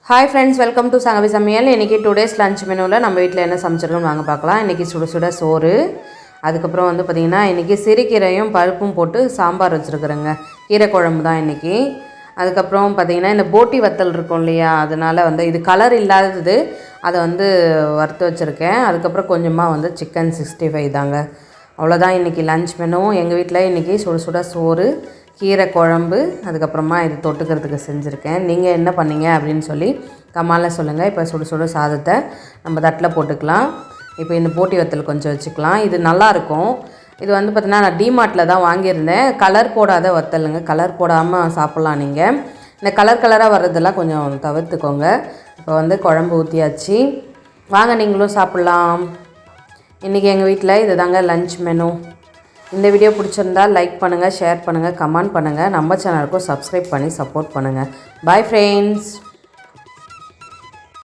Hi friends, welcome to Sangavi சமையல். இன்றைக்கி 2 days lunch மெனுவில் நம்ம வீட்டில் என்ன சமைச்சிருக்கோம்னு வாங்க பார்க்கலாம். இன்றைக்கி சுட சுட சோறு, அதுக்கப்புறம் வந்து பார்த்திங்கன்னா இன்றைக்கி சிறுகீரையும் பருப்பும் போட்டு சாம்பார் வச்சுருக்குறேங்க. கீரை குழம்பு தான் இன்றைக்கி. அதுக்கப்புறம் பார்த்திங்கன்னா இந்த போட்டி வத்தல் இருக்கும் இல்லையா, அதனால் வந்து இது கலர் இல்லாதது, அதை வந்து வறுத்து வச்சுருக்கேன். அதுக்கப்புறம் கொஞ்சமாக வந்து சிக்கன் 65 தாங்க. அவ்வளோதான் இன்றைக்கி லஞ்ச் மெனு. எங்கள் வீட்டில் இன்றைக்கி சுட சுட சோறு, கீரை குழம்பு, அதுக்கப்புறமா இது தொட்டுக்கிறதுக்கு செஞ்சுருக்கேன். நீங்கள் என்ன பண்ணீங்க அப்படின்னு சொல்லி கமெண்ட்டில் சொல்லுங்கள். இப்போ சுட சுட சாதத்தை நம்ம தட்டில் போட்டுக்கலாம். இப்போ இந்த போட்டி வத்தல் கொஞ்சம் வச்சுக்கலாம். இது நல்லாயிருக்கும். இது வந்து பார்த்திங்கன்னா நான் டிமார்ட்டில் தான் வாங்கியிருந்தேன். கலர் போடாத வத்தலுங்க, கலர் போடாமல் சாப்பிட்லாம். நீங்கள் இந்த கலராக வர்றதெல்லாம் கொஞ்சம் தவிர்த்துக்கோங்க. இப்போ வந்து குழம்பு ஊற்றியாச்சு, வாங்க நீங்களும் சாப்பிட்லாம். இன்றைக்கி எங்கள் வீட்டில் இது தாங்க லஞ்ச் மெனு. இந்த வீடியோ பிடிச்சிருந்தால் லைக் பண்ணுங்கள், ஷேர் பண்ணுங்கள், கமெண்ட் பண்ணுங்கள். நம்ம சேனலுக்கும் சப்ஸ்கிரைப் பண்ணி சப்போர்ட் பண்ணுங்கள். Bye friends.